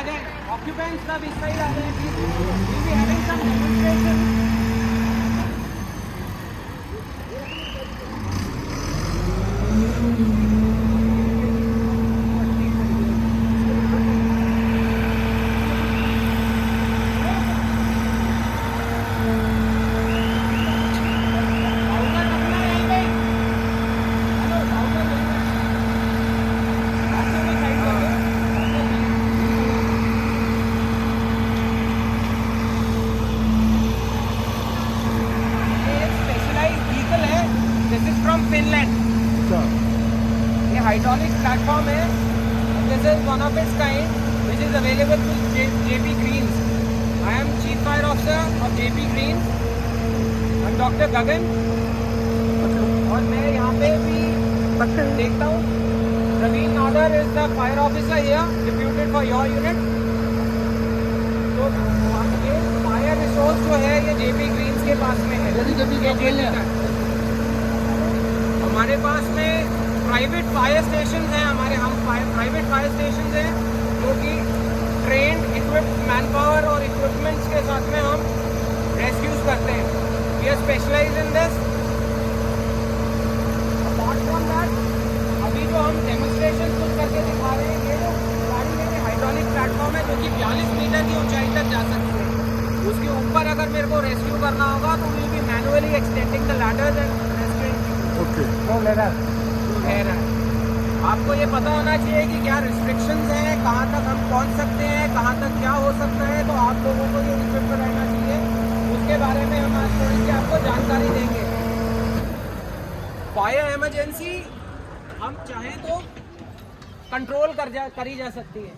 आ जाए, ऑक्यूपेंट्स सब इस साइड आ जाए, we'll be having some demonstration. Hydraulic platform है. This is one of its kind, which is available to JP Greens. I am Chief Fire Officer of JP Greens. I'm Dr. Gagan. और मैं यहाँ पे भी देखता हूँ. Raveen Nadar is the Fire Officer here, deputed for your unit. तो ये Fire Resource जो है ये JP Greens के पास में है. हमारे पास में प्राइवेट फायर स्टेशन हैं. हम प्राइवेट फायर स्टेशन हैं जो कि ट्रेंड इक्विप्ड मैन पावर और इक्विपमेंट्स के साथ में हम रेस्क्यूज करते हैं. We are specialise in this. Apart from that अभी जो हम डेमोन्स्ट्रेशन कुछ करके दिखा रहे हैं, ये जो गाड़ी है हाइड्रोलिक प्लेटफॉर्म है जो कि 42 मीटर की ऊंचाई तक जा सकती है. उसके ऊपर अगर मेरे को रेस्क्यू करना होगा तो we will be manually extending the ladders and rescuing. Okay, no ladder है. आपको ये पता होना चाहिए कि क्या रिस्ट्रिक्शंस हैं, कहाँ तक हम पहुँच सकते हैं, कहाँ तक क्या हो सकता है. तो आप लोगों को ये इक्विप्ड रहना चाहिए. उसके बारे में हम आज थोड़ी सी आपको जानकारी देंगे. फायर इमरजेंसी हम चाहें तो कंट्रोल करी जा सकती है,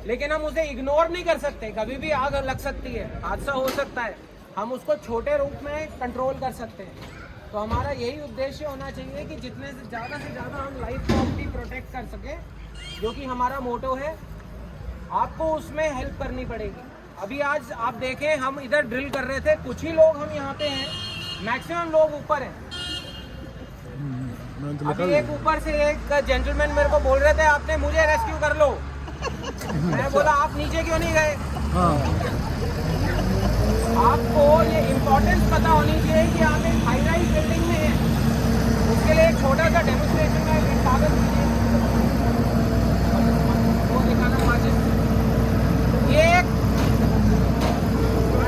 लेकिन हम उसे इग्नोर नहीं कर सकते. कभी भी आग लग सकती है, हादसा हो सकता है. हम उसको छोटे रूप में कंट्रोल कर सकते हैं. तो हमारा यही उद्देश्य होना चाहिए कि जितने से ज़्यादा हम लाइफ को अपनी प्रोटेक्ट कर सके, जो कि हमारा मोटो है. आपको उसमें हेल्प करनी पड़ेगी. अभी आज आप देखें, हम इधर ड्रिल कर रहे थे, कुछ ही लोग हम यहाँ पे हैं, मैक्सिमम लोग ऊपर हैं. अभी एक ऊपर से एक जेंटलमैन मेरे को बोल रहे थे आपने मुझे रेस्क्यू कर लो. मैं बोला आप नीचे क्यों नहीं गए. आपको ये इम्पोर्टेंस पता होनी चाहिए कि आप एक हाई राइज बिल्डिंग में हैं. उसके लिए एक छोटा सा डेमोन्स्ट्रेशन का एक कागज वो दिखाना माचिस. ये एक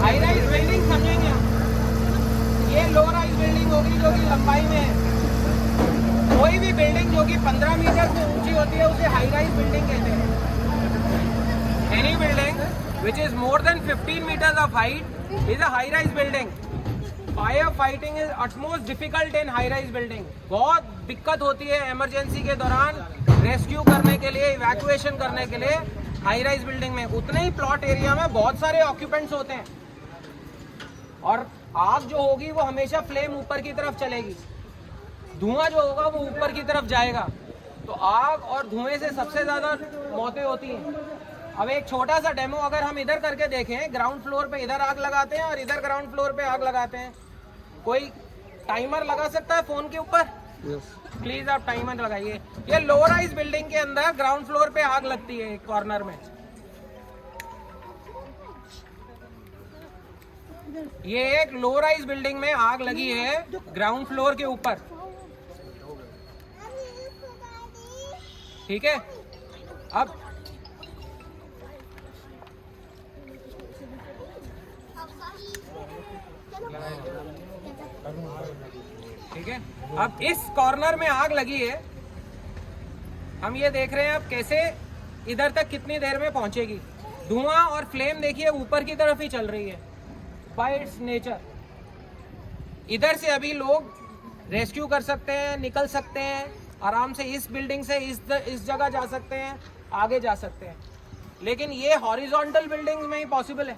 हाई राइज बिल्डिंग समझेंगे आप. ये लो राइज बिल्डिंग होगी जो कि लंबाई में है. कोई भी बिल्डिंग जो कि 15 मीटर से ऊंची होती है उसे हाई राइज बिल्डिंग कहते हैं. Any building which is more than 15 meters of height is a high rise building. Fire fighting is utmost difficult in high rise building. बहुत दिक्कत होती है इमरजेंसी के दौरान रेस्क्यू करने के लिए, इवैक्यूएशन करने के लिए हाई राइज बिल्डिंग में. उतने ही प्लॉट एरिया में बहुत सारे ऑक्यूपेंट्स होते हैं और आग जो होगी वो हमेशा फ्लेम ऊपर की तरफ चलेगी. धुआं जो होगा वो ऊपर की तरफ जाएगा. तो आग और धुएं से सबसे ज़्यादा मौतें होती हैं. अब एक छोटा सा डेमो अगर हम इधर करके देखें, ग्राउंड फ्लोर पे इधर आग लगाते हैं और इधर ग्राउंड फ्लोर पे आग लगाते हैं. कोई टाइमर लगा सकता है फोन के ऊपर? प्लीज आप टाइमर लगाइए. ये लो राइज बिल्डिंग के अंदर ग्राउंड फ्लोर पे आग लगती है एक कॉर्नर में. ये एक लो राइज बिल्डिंग में आग लगी है ग्राउंड फ्लोर के ऊपर. ठीक है. अब ठीक है, अब इस कॉर्नर में आग लगी है. हम ये देख रहे हैं अब कैसे इधर तक कितनी देर में पहुंचेगी. धुआं और फ्लेम देखिए ऊपर की तरफ ही चल रही है बाय इट्स नेचर. इधर से अभी लोग रेस्क्यू कर सकते हैं, निकल सकते हैं आराम से. इस बिल्डिंग से इस जगह जा सकते हैं, आगे जा सकते हैं. लेकिन ये हॉरिजॉन्टल बिल्डिंग में ही पॉसिबल है.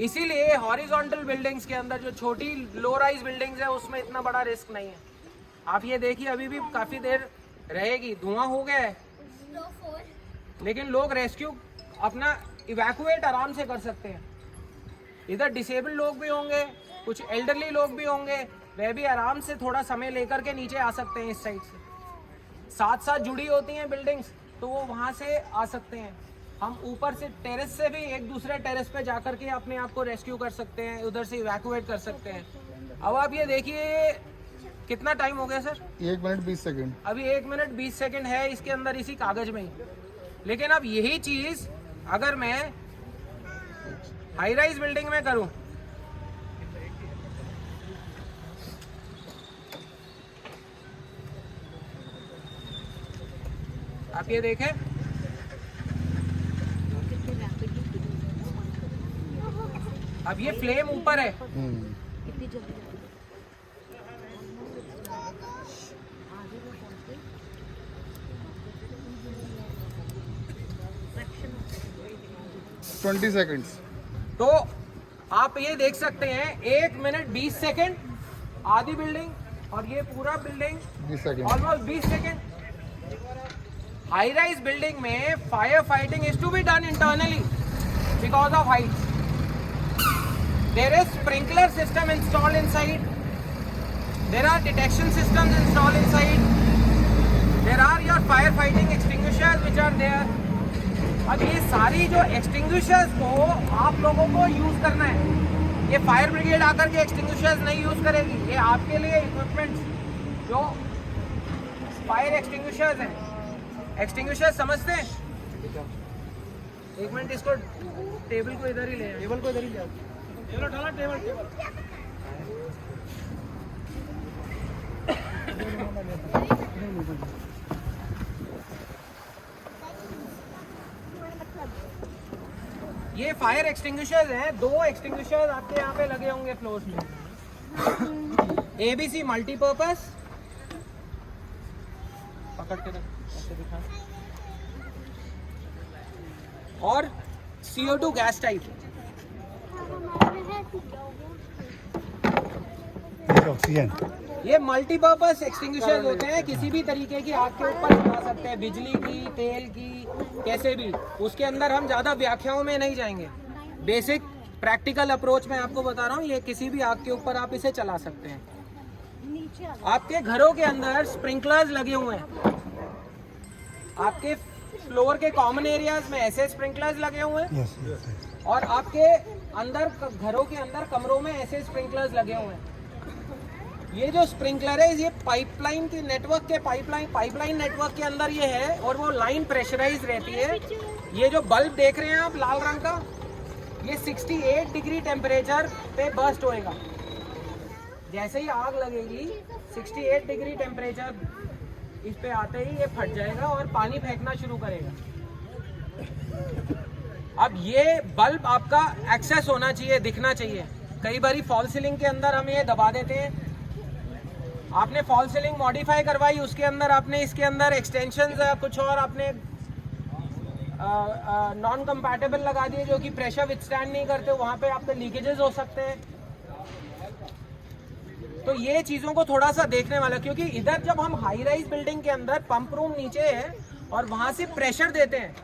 इसीलिए हॉरिजॉन्टल बिल्डिंग्स के अंदर जो छोटी लो राइज बिल्डिंग्स है उसमें इतना बड़ा रिस्क नहीं है. आप ये देखिए अभी भी काफी देर रहेगी. धुआं हो गया है लेकिन लोग रेस्क्यू अपना इवैक्यूएट आराम से कर सकते हैं. इधर डिसेबल्ड लोग भी होंगे, कुछ एल्डरली लोग भी होंगे, वह भी आराम से थोड़ा समय लेकर के नीचे आ सकते हैं इस साइड से. साथ साथ जुड़ी होती हैं बिल्डिंग्स, तो वो वहाँ से आ सकते हैं। हम ऊपर से टेरेस से भी एक दूसरे टेरेस पे जाकर के अपने आप को रेस्क्यू कर सकते हैं, उधर से इवैक्यूएट कर सकते हैं। अब आप ये देखिए कितना टाइम हो गया सर? 1 minute 20 second. अभी 1 मिनट 20 सेकंड है इसके अंदर, इसी कागज में ही। लेकिन अब यही चीज अगर मैं हाई राइज बिल्डिंग में करूं, आप ये देखें, अब ये फ्लेम ऊपर है, कितनी जल्दी 20 सेकंड्स। तो आप ये देख सकते हैं 1 मिनट 20 सेकंड आधी बिल्डिंग, और ये पूरा building 20 second. Almost 20 second. High rise building में fire fighting is to be done internally because of height. There is sprinkler system installed inside, there are detection systems installed inside, there are your fire fighting extinguishers which are there. अब ये सारी जो extinguishers को आप लोगों को use करना है, ये फायर ब्रिगेड आकर के एक्सटिंग्विशर्स नहीं यूज करेगी, ये आपके लिए इक्विपमेंट्स जो फायर एक्सटिंग्विशर्स हैं। एक्सटिंग्विशर्स समझते हैं? 1 मिनट, इसको टेबल को इधर ही ले आओ, टेबल को इधर ही ले आओ, टेबल उठाना, टेबल टेबल। ये फायर एक्सटिंग्विशर्स हैं, 2 एक्सटिंग्विशर्स आपके यहाँ पे लगे होंगे फ्लोर्स में। ABC मल्टीपर्पस, पकड़ के ऐसे दिखा, और CO2 गैस टाइप। ऑक्सीजन। ये मल्टीपर्पस एक्सटिंग्विशर्स होते हैं, किसी भी तरीके की आग के ऊपर लगा सकते हैं, बिजली की, तेल की, कैसे भी। उसके अंदर हम ज्यादा व्याख्याओं में नहीं जाएंगे, बेसिक प्रैक्टिकल अप्रोच में आपको बता रहा हूँ। ये किसी भी आग के ऊपर आप इसे चला सकते हैं। आपके घरों के अंदर स्प्रिंकलर्स लगे हुए हैं, आपके फ्लोर के कॉमन एरियाज में ऐसे स्प्रिंकलर्स लगे हुए हैं, और आपके अंदर घरों के अंदर कमरों में ऐसे स्प्रिंकलर्स लगे हुए हैं। ये जो स्प्रिंकलर है, ये पाइपलाइन के नेटवर्क के पाइपलाइन नेटवर्क के अंदर ये है, और वो लाइन प्रेशराइज रहती है। ये जो बल्ब देख रहे हैं आप लाल रंग का, ये 68 डिग्री टेम्परेचर पे बर्स्ट होएगा। जैसे ही आग लगेगी 68 डिग्री टेम्परेचर इस पे आते ही ये फट जाएगा और पानी फेंकना शुरू करेगा। अब ये बल्ब आपका एक्सेस होना चाहिए, दिखना चाहिए। कई बारी फॉल सीलिंग के अंदर हम ये दबा देते हैं। आपने फॉल सीलिंग मॉडिफाई करवाई, उसके अंदर आपने इसके अंदर एक्सटेंशंस कुछ और आपने नॉन कंपैटिबल लगा दिए जो कि प्रेशर विथस्टैंड नहीं करते, वहाँ पे आपके लीकेजेस हो सकते हैं। तो ये चीज़ों को थोड़ा सा देखने वाला, क्योंकि इधर जब हम हाई राइज बिल्डिंग के अंदर पंप रूम नीचे है और वहाँ से प्रेशर देते हैं,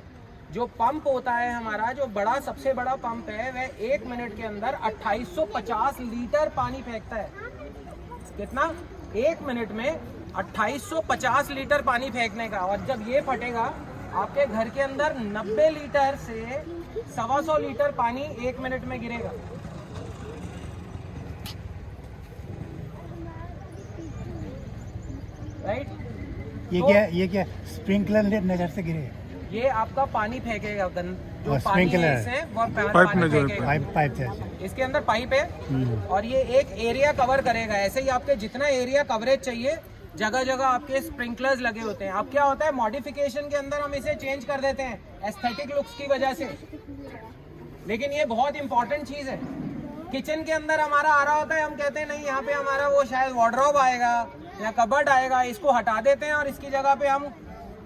जो पंप होता है हमारा, जो बड़ा सबसे बड़ा पंप है, वह 1 मिनट के अंदर 2850 लीटर पानी फेंकता है। कितना? 1 मिनट में 2850 लीटर पानी फेंकने का। और जब ये फटेगा, आपके घर के अंदर 90 लीटर से 125 लीटर पानी 1 मिनट में गिरेगा। राइट? ये क्या स्प्रिंकलर नजर से गिरे? ये आपका पानी फेंकेगा, जो पानी स्प्रिंकलर है इससे, वो पानी फेंकेगा। पाइप इसके अंदर पाइप है, और ये एक एरिया कवर करेगा। ऐसे ही आपके जितना एरिया कवरेज चाहिए, जगह जगह आपके स्प्रिंकलर्स लगे होते हैं। अब क्या होता है, मॉडिफिकेशन के अंदर हम इसे चेंज कर देते हैं एस्थेटिक लुक्स की वजह से, लेकिन ये बहुत इंपॉर्टेंट चीज़ है। किचन के अंदर हमारा आ रहा होता है, हम कहते हैं नहीं, यहाँ पे हमारा वो शायद वार्डरोब आएगा या कबर्ड आएगा, इसको हटा देते हैं और इसकी जगह पे हम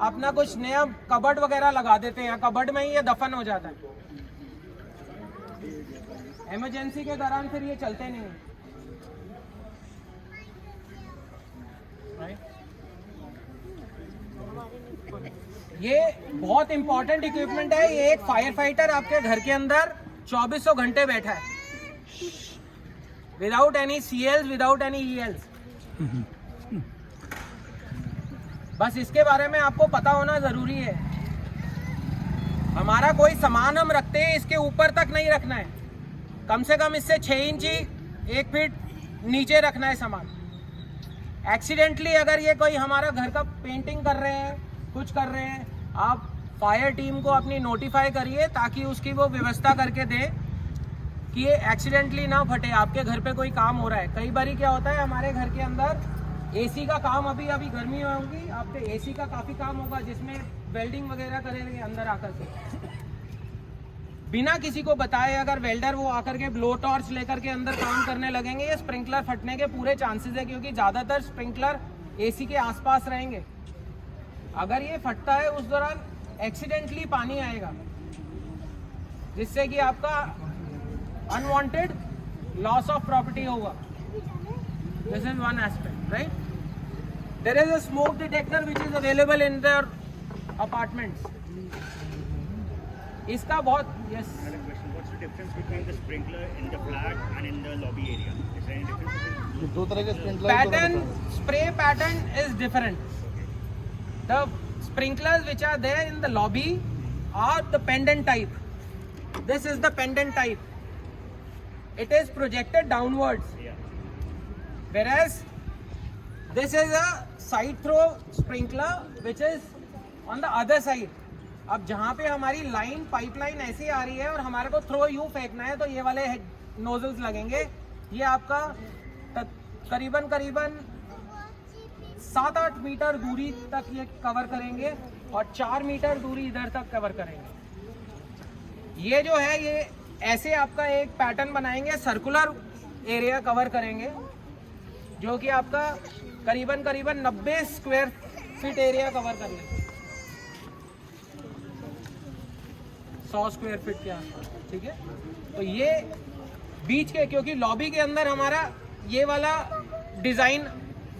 अपना कुछ नया कबर्ड वगैरह लगा देते हैं, या कबर्ड में ही ये दफन हो जाता है। इमरजेंसी के दौरान फिर ये चलते नहीं। ये बहुत इंपॉर्टेंट इक्विपमेंट है। ये एक फायर फाइटर आपके घर के अंदर 2400 घंटे बैठा है, without any CLs, without any ELs। बस इसके बारे में आपको पता होना ज़रूरी है। हमारा कोई सामान हम रखते हैं इसके ऊपर तक नहीं रखना है, कम से कम इससे 6 इंची 1 फीट नीचे रखना है सामान। एक्सीडेंटली अगर ये कोई हमारा घर का पेंटिंग कर रहे हैं, कुछ कर रहे हैं, आप फायर टीम को अपनी नोटिफाई करिए ताकि उसकी वो व्यवस्था करके दे कि ये एक्सीडेंटली ना फटे। आपके घर पे कोई काम हो रहा है, कई बारी क्या होता है हमारे घर के अंदर एसी का काम, अभी गर्मी होगी, आपके एसी का काफ़ी काम होगा जिसमें वेल्डिंग वगैरह करेंगे अंदर आकर के, बिना किसी को बताए अगर वेल्डर वो आकर के ब्लो टॉर्च लेकर के अंदर काम करने लगेंगे, ये स्प्रिंकलर फटने के पूरे चांसेस है, क्योंकि ज़्यादातर स्प्रिंकलर एसी के आसपास रहेंगे। अगर ये फटता है उस दौरान एक्सीडेंटली पानी आएगा, जिससे कि आपका अनवांटेड लॉस ऑफ प्रॉपर्टी होगा। This is one aspect, right? There is a smoke detector which is available in their apartments. इसका बहुत yes What's the difference between the sprinkler in the flat and in the lobby area? Is there any difference between? दो तरह के sprinkler pattern, spray pattern is different. The sprinklers which are there in the lobby are the pendant type. This is the pendant type. It is projected downwards. Yeah. Whereas this is a side throw sprinkler which is on the other side. अब जहाँ पे हमारी line pipeline ऐसी आ रही है और हमारे को थ्रो यू फेंकना है, तो ये वाले नोजल्स लगेंगे। ये आपका करीबन 7-8 मीटर दूरी तक ये कवर करेंगे और 4 मीटर दूरी इधर तक कवर करेंगे। ये जो है ये ऐसे आपका एक पैटर्न बनाएंगे, सर्कुलर एरिया कवर करेंगे, जो कि आपका करीबन 90 स्क्वायर फीट एरिया कवर कर लेंगे, 100 स्क्वायर फीट के आसपास, ठीक है। तो ये बीच के, क्योंकि लॉबी के अंदर हमारा ये वाला डिज़ाइन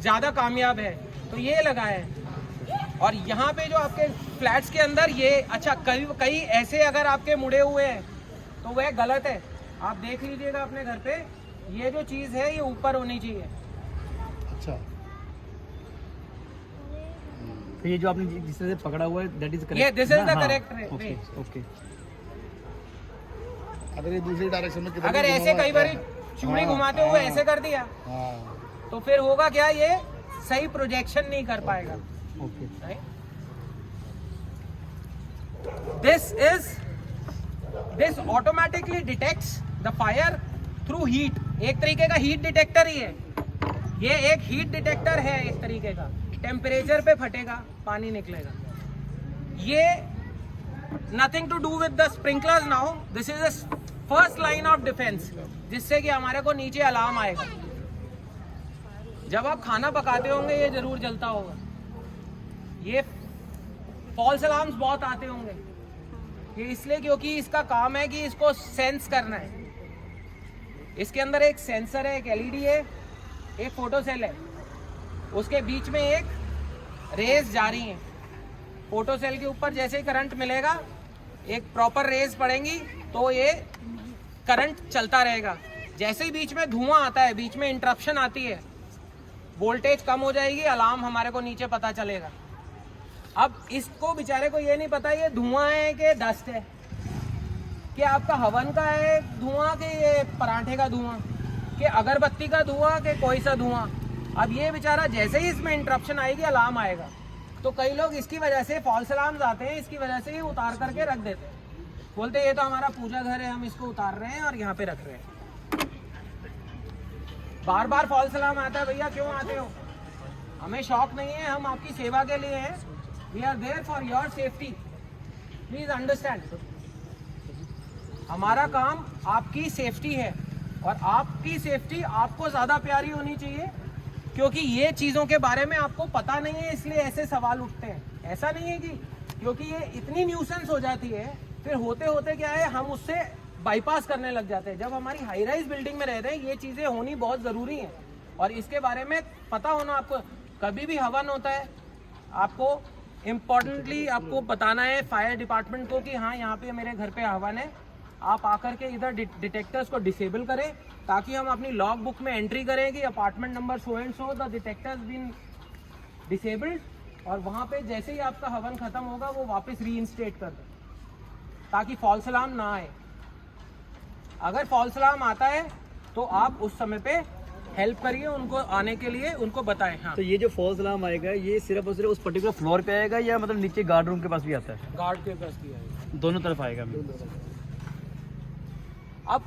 ज़्यादा कामयाब है तो ये लगा है। और यहाँ पे जो आपके फ्लैट्स के अंदर ये अच्छा कई ऐसे अगर आपके मुड़े हुए हैं तो वह गलत है। आप देख लीजिएगा अपने घर पे, ये जो चीज़ है ये ऊपर होनी चाहिए। अच्छा, तो ये जो आपने जिस तरह से पकड़ा हुआ है दैट इज करेक्ट। ये this is the correct way. Okay. अगर ये दूसरी डायरेक्शन में किधर अगर भी ऐसे घुमाओ, कई बारी हाँ, चूड़ी हाँ, घुमाते हुए हाँ, ऐसे कर दिया हाँ, तो फिर होगा क्या, ये सही प्रोजेक्शन नहीं कर पाएगा। Okay. This automatically detects the fire through heat. एक तरीके का हीट डिटेक्टर ही है ये, एक हीट डिटेक्टर है एक तरीके का। टेम्परेचर पे फटेगा, पानी निकलेगा। ये nothing to do with the sprinklers now, this is the first line of defence, जिससे कि हमारे को नीचे अलार्म आएगा। जब आप खाना पकाते होंगे ये जरूर जलता होगा, ये फॉल्स अलार्म्स बहुत आते होंगे। ये इसलिए क्योंकि इसका काम है कि इसको सेंस करना है। इसके अंदर एक सेंसर है, एक एलईडी है, एक फोटो सेल है, उसके बीच में एक रेज जा रही है। फोटो सेल के ऊपर जैसे ही करंट मिलेगा, एक प्रॉपर रेज पड़ेंगी तो ये करंट चलता रहेगा। जैसे ही बीच में धुआं आता है, बीच में इंटरप्शन आती है, वोल्टेज कम हो जाएगी, अलार्म हमारे को नीचे पता चलेगा। अब इसको बेचारे को ये नहीं पता ये धुआं है कि डस्ट है, कि आपका हवन का है धुआं, कि ये पराठे का धुआं, कि अगरबत्ती का धुआं, कि कोई सा धुआं। अब ये बेचारा जैसे ही इसमें इंटरप्शन आएगी अलार्म आएगा। तो कई लोग इसकी वजह से फॉल्स अलार्म्स आते हैं, इसकी वजह से ही उतार करके रख देते हैं। बोलते ये तो हमारा पूजा घर है, हम इसको उतार रहे हैं और यहाँ पे रख रहे हैं। बार बार फॉल्स अलार्म आता है, भैया क्यों आते हो? हमें शौक नहीं है, हम आपकी सेवा के लिए हैं। We are there for your safety, please understand. हमारा काम आपकी सेफ्टी है और आपकी सेफ्टी आपको ज़्यादा प्यारी होनी चाहिए, क्योंकि ये चीज़ों के बारे में आपको पता नहीं है, इसलिए ऐसे सवाल उठते हैं। ऐसा नहीं है कि क्योंकि ये इतनी न्यूसेंस हो जाती है, फिर होते होते क्या है हम उससे बाईपास करने लग जाते हैं। जब हमारी हाई राइज बिल्डिंग में रहते हैं ये चीज़ें होनी बहुत ज़रूरी हैं और इसके बारे में पता होना। आपको कभी भी हवन होता है, आपको इम्पोर्टेंटली आपको बताना है फायर डिपार्टमेंट को कि हाँ यहाँ पे मेरे घर पे हवन है। आप आकर के इधर डिटेक्टर्स को डिसेबल करें ताकि हम अपनी लॉग बुक में एंट्री करें कि apartment number so and so the detectors been disabled, और वहाँ पे जैसे ही आपका हवन खत्म होगा वो वापस रीइंस्टेट कर दे, ताकि फॉल्स अलार्म ना आए। अगर फॉल्स अलार्म आता है तो आप उस समय पे हेल्प करिए उनको आने के लिए, उनको बताएं। हाँ, तो ये जो फॉल्स अलार्म आएगा ये सिर्फ और सिर्फ उस पर्टिकुलर फ्लोर पे आएगा या मतलब नीचे गार्ड रूम के पास भी आता है? गार्ड के पास किया है, दोनों तरफ आएगा। अब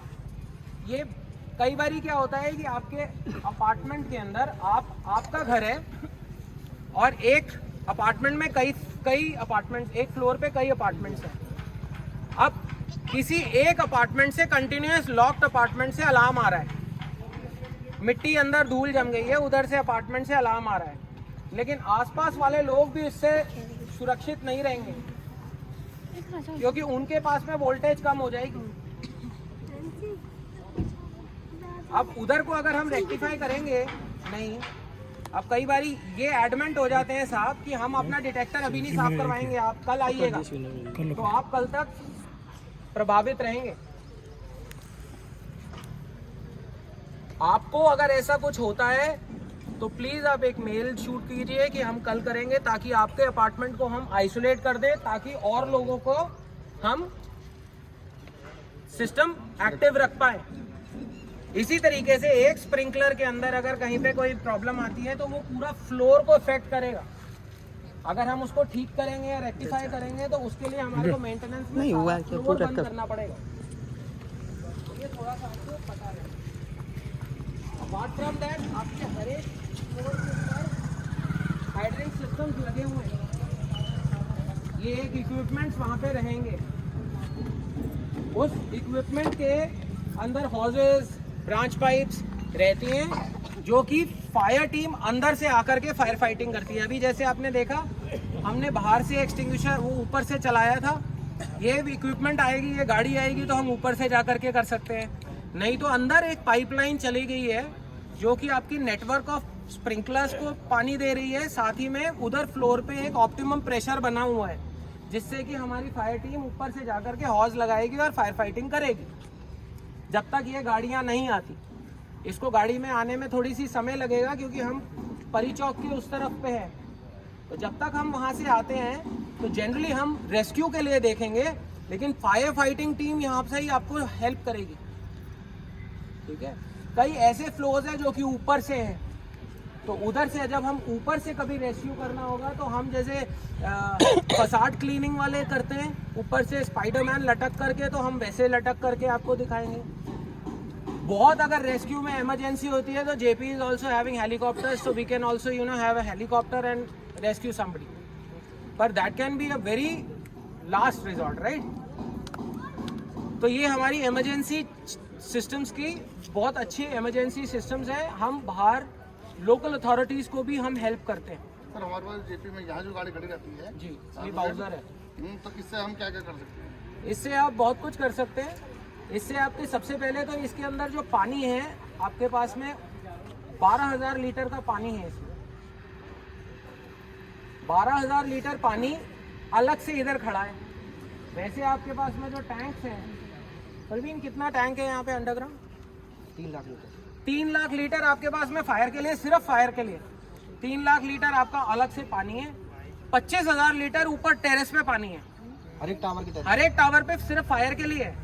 ये कई बारी क्या होता है कि आपके अपार्टमेंट के अंदर आपका घर है और एक अपार्टमेंट में कई अपार्टमेंट, एक फ्लोर पे कई अपार्टमेंट्स हैं। अब किसी एक अपार्टमेंट से कंटिन्यूअस लॉक्ड अपार्टमेंट से अलार्म आ रहा है, मिट्टी अंदर धूल जम गई है, उधर से अपार्टमेंट से अलार्म आ रहा है, लेकिन आसपास वाले लोग भी इससे सुरक्षित नहीं रहेंगे क्योंकि उनके पास में वोल्टेज कम हो जाएगी। अब उधर को अगर हम रेक्टिफाई करेंगे नहीं, अब कई बारी ये एडमेंट हो जाते हैं साहब कि हम अपना डिटेक्टर अभी नहीं साफ करवाएंगे, आप कल आइएगा, तो आप कल तक प्रभावित रहेंगे। आपको अगर ऐसा कुछ होता है तो प्लीज आप एक मेल शूट कीजिए कि हम कल करेंगे, ताकि आपके अपार्टमेंट को हम आइसोलेट कर दें, ताकि और लोगों को हम सिस्टम एक्टिव रख पाए। इसी तरीके से एक स्प्रिंकलर के अंदर अगर कहीं पे कोई प्रॉब्लम आती है तो वो पूरा फ्लोर को इफेक्ट करेगा। अगर हम उसको ठीक करेंगे या रेक्टिफाई करेंगे तो उसके लिए हमारे को मेंटेनेंस में नहीं हुआ फ्लोर बंद करना पड़ेगा। ये थोड़ा सा आपको पता है। अपार्ट फ्रॉम दैट आपके हर एक फ्लोर के ऊपर हाइड्रेंट सिस्टम्स लगे हुए हैं। ये एक इक्विपमेंट्स वहाँ पे रहेंगे, उस इक्विपमेंट के अंदर हॉजेस, ब्रांच पाइप्स रहती हैं जो कि फायर टीम अंदर से आकर के फायर फाइटिंग करती है। अभी जैसे आपने देखा हमने बाहर से एक्सटिंग्विशर वो ऊपर से चलाया था, ये इक्विपमेंट आएगी, ये गाड़ी आएगी तो हम ऊपर से जा करके कर सकते हैं। नहीं तो अंदर एक पाइपलाइन चली गई है जो कि आपकी नेटवर्क ऑफ स्प्रिंकलर्स को पानी दे रही है, साथ ही में उधर फ्लोर पे एक ऑप्टिमम प्रेशर बना हुआ है जिससे कि हमारी फायर टीम ऊपर से जाकर के हॉज लगाएगी और फायर फाइटिंग करेगी जब तक ये गाड़ियां नहीं आती। इसको गाड़ी में आने में थोड़ी सी समय लगेगा क्योंकि हम परी चौक के उस तरफ पे हैं, तो जब तक हम वहां से आते हैं तो जनरली हम रेस्क्यू के लिए देखेंगे, लेकिन फायर फाइटिंग टीम यहाँ से ही आपको हेल्प करेगी। ठीक है, कई ऐसे फ्लोज है जो कि ऊपर से हैं, तो उधर से जब हम ऊपर से कभी रेस्क्यू करना होगा तो हम जैसे फसाड क्लीनिंग वाले करते हैं ऊपर से स्पाइडरमैन लटक करके, तो हम वैसे लटक करके आपको दिखाएंगे। बहुत अगर रेस्क्यू में इमरजेंसी होती है तो JP is also having helicopters, so we can also have a helicopter and rescue somebody, but that can be a very last resort, right. तो ये हमारी इमरजेंसी सिस्टम्स की बहुत अच्छी इमरजेंसी सिस्टम्स है। हम बाहर लोकल अथॉरिटीज को भी हम हेल्प करते हैं। सर हमारे पास जेपी में यहाँ जो गाड़ी खड़ी रहती है जी, ये बाउजर है, तो इससे हम क्या क्या कर सकते हैं? इससे आप बहुत कुछ कर सकते हैं। इससे आपके सबसे पहले तो इसके अंदर जो पानी है आपके पास में 12,000 लीटर का पानी है। इसमें 12,000 लीटर पानी अलग से इधर खड़ा है। वैसे आपके पास में जो टैंक्स हैं, परवीन कितना टैंक है यहाँ पे underground? 3 lakh litre. 3 lakh litre आपके पास में फायर के लिए, सिर्फ फायर के लिए 3 लाख लीटर आपका अलग से पानी है। 25,000 लीटर ऊपर टेरेस पे पानी है, हर एक टावर की तरफ, हर एक टावर पे सिर्फ फायर के लिए है,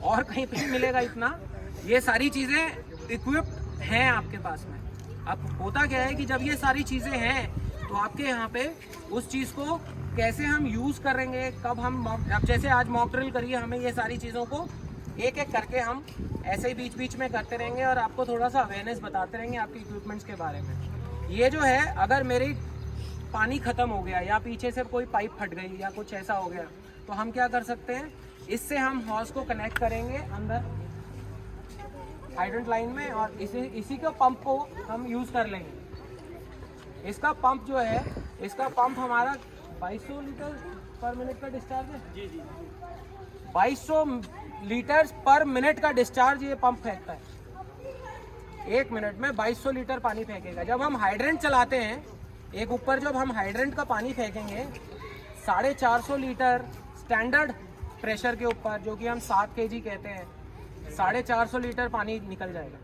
और कहीं पे नहीं मिलेगा इतना। ये सारी चीजें इक्विप्ड हैं आपके पास में। अब होता क्या है कि जब ये सारी चीजें हैं तो आपके यहाँ पे उस चीज को कैसे हम यूज करेंगे, कब हम अब जैसे आज मॉक ड्रिल करिए, हमें ये सारी चीजों को एक एक करके हम ऐसे ही बीच बीच में करते रहेंगे और आपको थोड़ा सा अवेयरनेस बताते रहेंगे आपके इक्विपमेंट्स के बारे में। ये जो है, अगर मेरी पानी खत्म हो गया या पीछे से कोई पाइप फट गई या कुछ ऐसा हो गया तो हम क्या कर सकते हैं, इससे हम हॉज को कनेक्ट करेंगे अंदर हाइड्रेंट लाइन में और इसी के पंप को हम यूज कर लेंगे। इसका पंप जो है, इसका पंप हमारा 2200 लीटर पर मिनट का डिस्चार्ज है। जी जी, 2200 लीटर पर मिनट का डिस्चार्ज ये पंप फेंकता है। 1 मिनट में 2200 लीटर पानी फेंकेगा। जब हम हाइड्रेंट चलाते हैं, एक ऊपर जब हम हाइड्रेंट का पानी फेंकेंगे 450 लीटर स्टैंडर्ड प्रेशर के ऊपर, जो कि हम 7 kg कहते हैं, 450 लीटर पानी निकल जाएगा।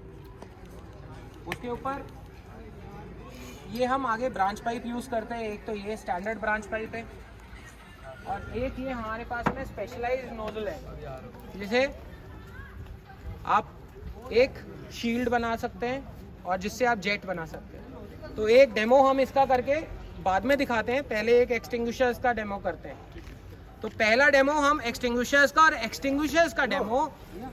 उसके ऊपर ये हम आगे ब्रांच पाइप यूज़ करते हैं। एक तो ये स्टैंडर्ड ब्रांच पाइप है और एक ये हमारे पास में स्पेशलाइज्ड नोजल है, जिसे आप एक शील्ड बना सकते हैं और जिससे आप जेट बना सकते हैं। तो एक डेमो हम इसका करके बाद में दिखाते हैं, पहले एक एक्सटिंग्विशर्स का डेमो करते हैं। तो पहला डेमो हम एक्सटिंग्विशर्स का, और एक्सटिंग्विशर्स का डेमो,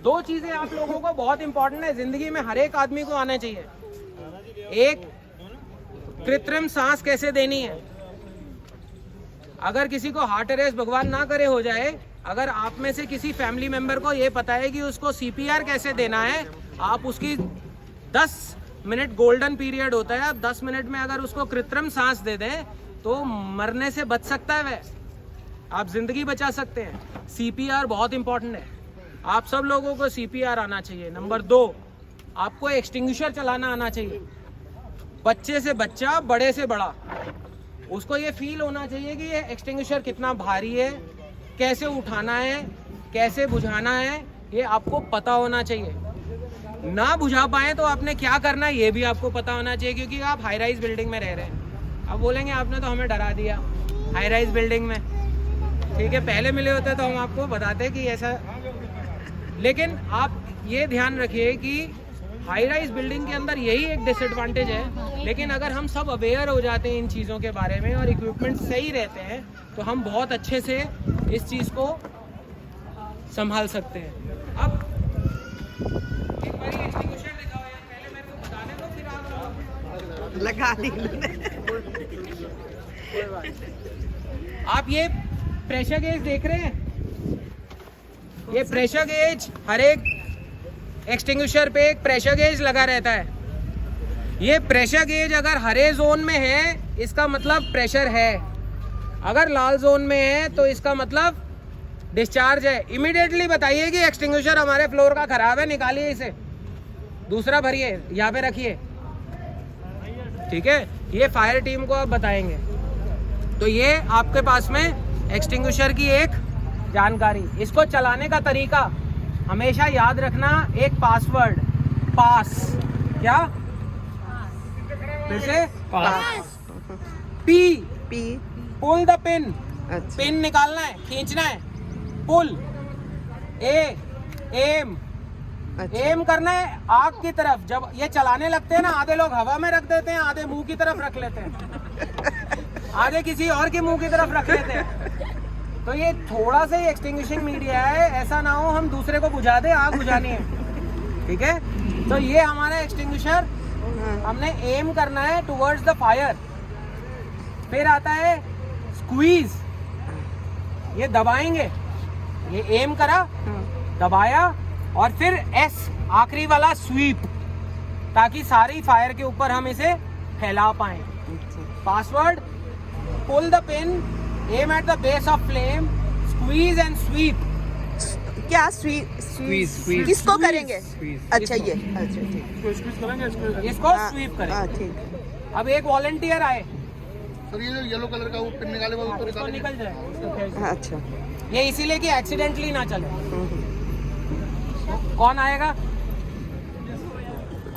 दो चीज़ें आप लोगों को बहुत इंपॉर्टेंट है, ज़िंदगी में हर एक आदमी को आना चाहिए। एक, कृत्रिम सांस कैसे देनी है। अगर किसी को हार्ट अरेस्ट भगवान ना करे हो जाए, अगर आप में से किसी फैमिली मेंबर को ये पता है कि उसको CPR कैसे देना है, आप उसकी 10 मिनट गोल्डन पीरियड होता है, आप 10 मिनट में अगर उसको कृत्रिम सांस दे दें तो मरने से बच सकता है, वह आप जिंदगी बचा सकते हैं। CPR बहुत इंपॉर्टेंट है, आप सब लोगों को CPR आना चाहिए। नंबर 2, आपको एक्सटिंग्विशर चलाना आना चाहिए। बच्चे से बच्चा, बड़े से बड़ा, उसको ये फील होना चाहिए कि ये एक्सटिंग्विशर कितना भारी है, कैसे उठाना है, कैसे बुझाना है, ये आपको पता होना चाहिए। ना बुझा पाए तो आपने क्या करना है ये भी आपको पता होना चाहिए, क्योंकि आप हाई राइज बिल्डिंग में रह रहे हैं। अब बोलेंगे आपने तो हमें डरा दिया हाई राइज बिल्डिंग में, ठीक है, पहले मिले होते तो हम आपको बताते कि ऐसा। लेकिन आप ये ध्यान रखिए कि हाई राइज बिल्डिंग के अंदर यही एक डिसएडवांटेज है, लेकिन अगर हम सब अवेयर हो जाते हैं इन चीज़ों के बारे में और इक्विपमेंट सही रहते हैं तो हम बहुत अच्छे से इस चीज़ को संभाल सकते हैं। अब एक बार एक्सटिंग्विशर दिखाओ यार, पहले मेरे को बताने दो, फिर आप लगा दी। आप ये प्रेशर गेज देख रहे हैं, ये प्रेशर गेज, हर एक एक्सटिंग्विशर पे एक प्रेशर गेज लगा रहता है। ये प्रेशर गेज अगर हरे जोन में है इसका मतलब प्रेशर है, अगर लाल जोन में है तो इसका मतलब डिस्चार्ज है। इमीडिएटली बताइए कि एक्सटिंग्विशर हमारे फ्लोर का खराब है, निकालिए इसे, दूसरा भरिए, यहाँ पे रखिए, ठीक है। ये फायर टीम को आप बताएंगे। तो ये आपके पास में एक्सटिंग्विशर की एक जानकारी। इसको चलाने का तरीका हमेशा याद रखना, एक पासवर्ड, पास, क्या फिर से PASS, P, pull the pin, pin निकालना है, खींचना है, पुल, एम, एम करना है आग की तरफ। जब ये चलाने लगते हैं ना, आधे लोग हवा में रख देते हैं, आधे मुंह की तरफ रख लेते हैं, आधे किसी और के मुंह की तरफ रख लेते हैं। तो ये थोड़ा सा ही एक्सटिंग्विशिंग मीडिया है, ऐसा ना हो हम दूसरे को बुझा दे, आग बुझानी है, ठीक है। तो ये हमारा एक्सटिंग्विशर, हमने एम करना है टुवर्ड्स द फायर। फिर आता है स्क्वीज, ये दबाएंगे, ये एम करा, दबाया, और फिर एस आखिरी वाला स्वीप, ताकि सारी फायर के ऊपर हम इसे फैला पाए। Password, pull the pin, aim at the base of flame, squeeze and sweep. क्या स्वीप किसको करेंगे? अच्छा ये, अच्छा ठीक, इसको स्वीप करें। ठीक। अब एक वॉलंटियर आए, सर ये जो येलो कलर का वो पिन निकाले वो ऊपर इसको निकल जाए, अच्छा, ये इसीलिए कि एक्सीडेंटली ना चले। कौन आएगा?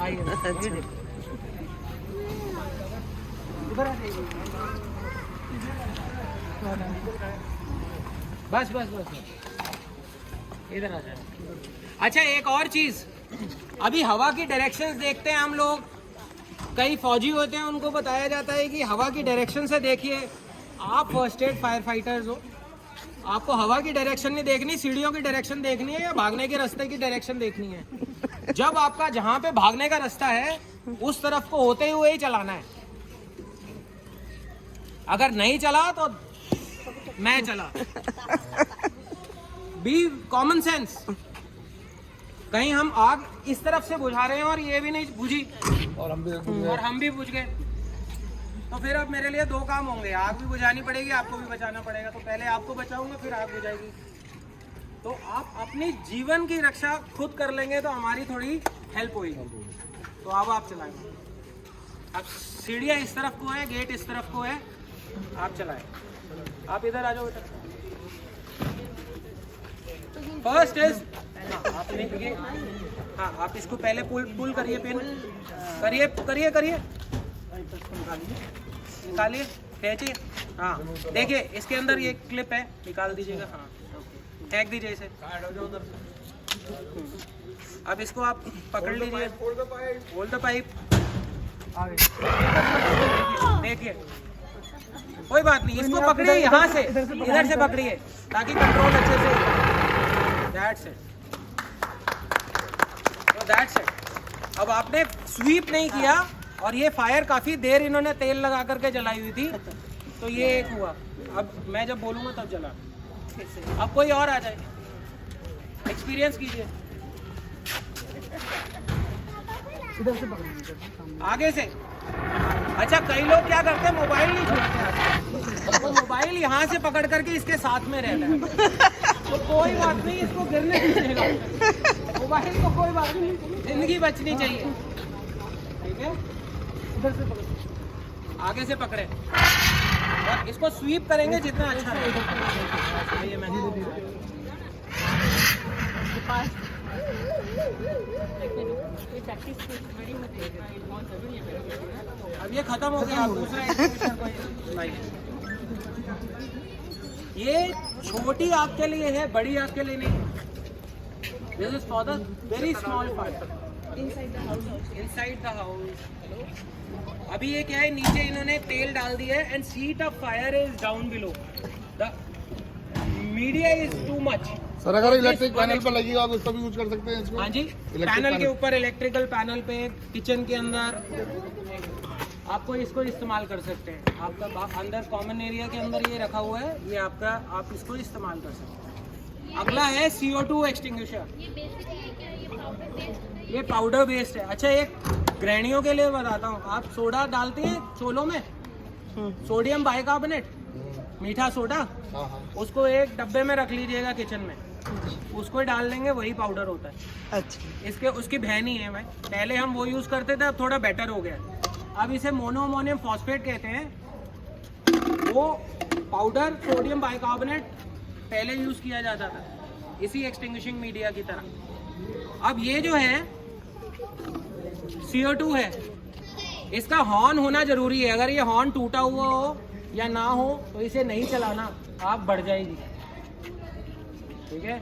आइए, इधर आ जाइए। बस बस बस इधर आ जाए। अच्छा, एक और चीज, अभी हवा की डायरेक्शंस देखते हैं हम लोग, कई फौजी होते हैं उनको बताया जाता है कि हवा की डायरेक्शन से देखिए। आप फर्स्ट एड फायर फाइटर्स हो, आपको हवा की डायरेक्शन नहीं देखनी, सीढ़ियों की डायरेक्शन देखनी है या भागने के रास्ते की डायरेक्शन देखनी है। जब आपका जहां पे भागने का रास्ता है उस तरफ को होते हुए ही चलाना है। अगर नहीं चला तो मैं चला। Be common sense. कहीं हम आग इस तरफ से बुझा रहे हैं और ये भी नहीं बुझी और हम भी बुझ गए, तो फिर अब मेरे लिए दो काम होंगे, आग भी बुझानी पड़ेगी, आपको भी बचाना पड़ेगा। तो पहले आपको बचाऊंगा, फिर आग बुझाएगी। तो आप अपनी जीवन की रक्षा खुद कर लेंगे तो हमारी थोड़ी हेल्प होगी। तो अब आप चलाएंगे। अब सीढ़ियाँ इस तरफ को है, गेट इस तरफ को है, आप चलाएं। आप इधर आ जाओ बेटा। फर्स्ट इज, आपने ये, हाँ आप इसको पहले पुल करिए, पिन करिए करिए करिए, तो इसको निकालिए, खींचिए। हाँ देखिए इसके अंदर ये क्लिप है, निकाल दीजिएगा। हाँ फेंक दीजिए इसे। अब इसको आप पकड़ लीजिए, होल्ड द पाइप। देखिए कोई बात नहीं, इसको पकड़िए यहाँ से, इधर से पकड़िए ताकि कंट्रोल अच्छे से। That's it, that's it. अब आपने स्वीप नहीं किया और ये फायर काफी देर इन्होंने तेल लगा करके जलाई हुई थी, तो ये एक हुआ। अब मैं जब बोलूँगा तब जला। अब कोई और आ जाए, एक्सपीरियंस कीजिए। आगे से। अच्छा कई लोग क्या करते हैं, मोबाइल नहीं छोड़ते, तो मोबाइल यहाँ से पकड़ करके इसके साथ में रहता है। तो कोई बात नहीं, इसको गिरने दीजिएगा। मोबाइल को कोई बात नहीं, जिंदगी बचनी चाहिए। ठीक है, इधर से पकड़, आगे से पकड़े और इसको स्वीप करेंगे जितना अच्छा रहेगा। ये मैं अब ये खत्म हो गया, दूसरा ये छोटी आग के लिए है, बड़ी आग के लिए नहीं। This is for the very small fire inside the house. अभी ये क्या है, नीचे इन्होंने तेल डाल दिया है and sheet of fire is down below, the media is too much. Sir अगर इलेक्ट्रिक पैनल पर लगी हो आप उसको भी यूज कर सकते हैं इसको? हाँ जी, पैनल के ऊपर, इलेक्ट्रिकल पैनल पे, किचन के अंदर आपको इसको इस्तेमाल कर सकते हैं। आपका अंदर कॉमन एरिया के अंदर ये रखा हुआ है, ये आपका, आप इसको इस्तेमाल कर सकते हैं। अगला है CO2 एक्सटिंग्विशर। ये पाउडर बेस्ड है। अच्छा एक गृहिणियों के लिए बताता हूँ, आप सोडा डालते हैं चोलों में, सोडियम बाइकार्बोनेट, मीठा सोडा, उसको एक डब्बे में रख लीजिएगा किचन में, उसको डाल देंगे, वही पाउडर होता है। अच्छा, इसके उसकी बहन ही है भाई। पहले हम वो यूज करते थे, अब थोड़ा बेटर हो गया। अब इसे मोनोअमोनियम फॉस्फेट कहते हैं। वो पाउडर सोडियम बाइकार्बोनेट पहले यूज किया जाता था इसी एक्सटिंग्विशिंग मीडिया की तरह। अब ये जो है CO2 है, इसका हॉर्न होना जरूरी है। अगर ये हॉर्न टूटा हुआ हो या ना हो तो इसे नहीं चलाना, आप बढ़ जाएगी। ठीक है,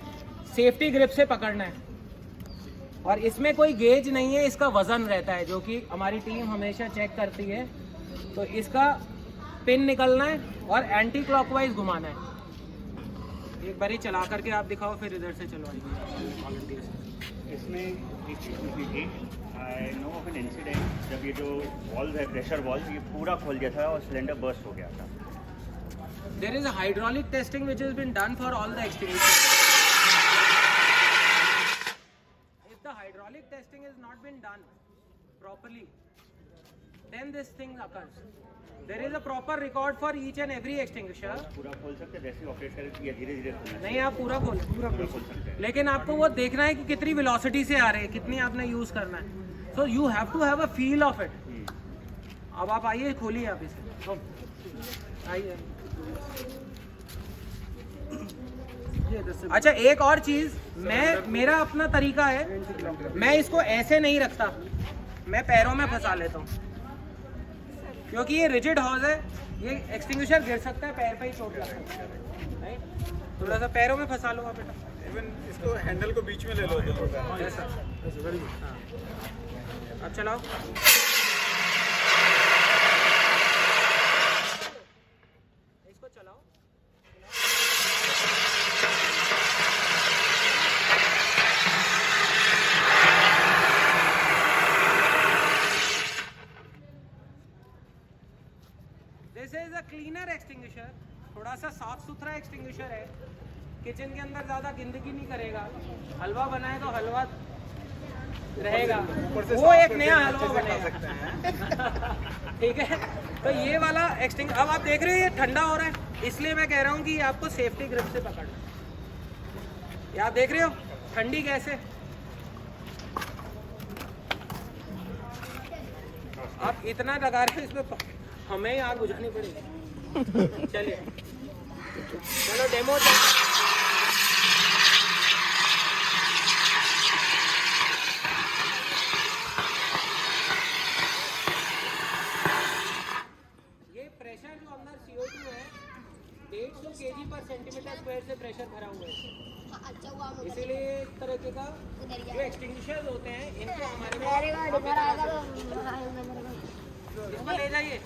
सेफ्टी ग्रिप से पकड़ना है। और इसमें कोई गेज नहीं है, इसका वजन रहता है, जो कि हमारी टीम हमेशा चेक करती है। तो इसका पिन निकलना है और एंटी क्लॉकवाइज घुमाना है। एक बारी चला करके आप दिखाओ, फिर इधर से चलवाइए। इसमें एक चीज़ पूछनी थी, I know of an incident, जब ये जो वॉल्व है, प्रेशर वॉल्व, ये पूरा खोल गया था और सिलेंडर बर्स्ट हो गया था। There is a hydraulic testing which has been done for all the extinguishers. If the hydraulic testing has not been done properly, then this thing occurs. There is a proper record for each and every extinguisher. पूरा खोल सकते हैं, वैसे operate करके या धीरे धीरे खोलना? नहीं, आप पूरा खोलें, पूरा खोल सकते हैं, लेकिन आपको वो देखना है कि कितनी वेलोसिटी से आ रहे हैं, कितनी आपने यूज करना है। So you have to have a feel of it. अब आप आइए, खोलिए आप इसे, आइए। अच्छा एक और चीज, मेरा अपना तरीका है, मैं इसको ऐसे नहीं रखता, मैं पैरों में फंसा लेता हूँ, क्योंकि ये रिजिड हॉज है, ये एक्सटिंग्विशर गिर सकता है, पैर पे ही चोट लग सकता है। नहीं, थोड़ा सा पैरों में फंसा लो आप बेटा। इवन इसको हैंडल को बीच में ले लो, ऐसा। अब चलाओ। इसको चलाओ। This is a cleaner extinguisher, थोड़ा सा साफ सुथरा एक्सटिंग्विशर है। किचन के अंदर ज्यादा गंदगी नहीं करेगा। हलवा बनाए तो हलवा रहेगा, वो एक नया हलवा बनेगा। ठीक है, तो ये वाला एक्सटिंग, अब आप देख रहे हो ये ठंडा हो रहा है, इसलिए मैं कह रहा हूँ कि आपको सेफ्टी ग्रिप से पकड़ना। ये आप देख रहे हो ठंडी गैस है, आप इतना लगा रहे हो, इसमें हमें आग बुझानी पड़ेगी। चलिए, चलो डेमो। केजी पर सेंटीमीटर स्क्वायर से प्रेशर भरा हुआ है, अच्छा हुआ हम इसीलिए एक तरीके का जो एक्सटिंग्विशर्स होते हैं इनको हमारे में इधर आएगा तो इसको ले जाइए।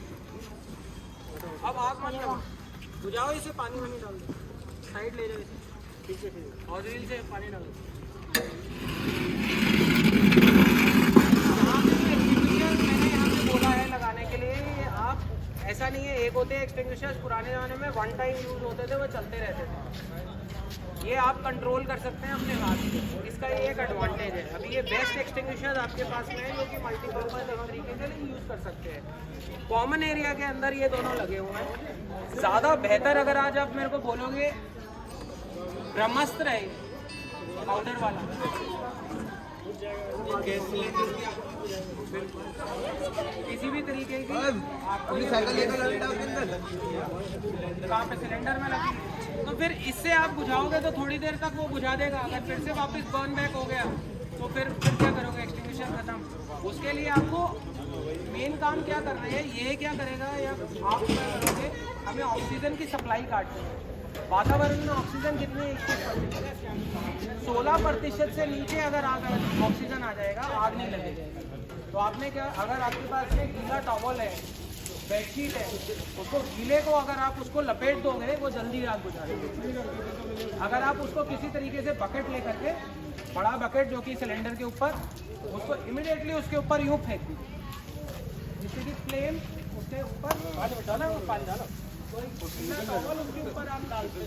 अब आग मत लगाओ, बुझाओ इसे, पानी वानी डाल दो, साइड ले जाओ इसे, पीछे और रील से पानी डालो। मैंने यहाँ पे बोला है लगाने के लिए, आप ऐसा नहीं है, एक होते हैं एक्सटिंग्विशर्स पुराने ज़माने में वन टाइम यूज़ होते थे, वो चलते रहते थे। ये आप कंट्रोल कर सकते हैं अपने हाथ से, इसका ये एक एडवांटेज है। अभी ये बेस्ट एक्सटिंग्विशर्स आपके पास में है जो कि मल्टीपर्पज़ एक तरीके से यूज़ कर सकते हैं। कॉमन एरिया के अंदर ये दोनों लगे हुए हैं। ज़्यादा बेहतर अगर आज आप मेरे को बोलोगे ब्रह्मास्त्र है पाउडर वाला, किसी भी तरीके की आपको कहाँ पे सिलेंडर में लगी, तो फिर इससे आप बुझाओगे तो थोड़ी देर तक वो बुझा देगा। अगर फिर से वापस बर्न बैक हो गया तो फिर क्या करोगे, एक्सटिंग्विशर खत्म। उसके लिए आपको मेन काम क्या करना है, ये क्या करेगा या आप क्या करोगे, हमें ऑक्सीजन की सप्लाई काटनी है। वातावरण में ऑक्सीजन कितनी है, 16% से नीचे अगर ऑक्सीजन आ जाएगा आग नहीं लगेगी। तो आपने क्या, अगर आपके पास में गीला टॉवल है, बेडशीट है, उसको गीले को अगर आप उसको लपेट दोगे वो जल्दी आग बुझा देगी। अगर आप उसको किसी तरीके से बकेट ले करके, बड़ा बकेट जो कि सिलेंडर के ऊपर, उसको इमिडिएटली उसके ऊपर यूँ फेंक दीजिए, जिससे कि फ्लेम उसके ऊपर डाला, वो पानी डालो, टॉवल उसके ऊपर आप डाल दो।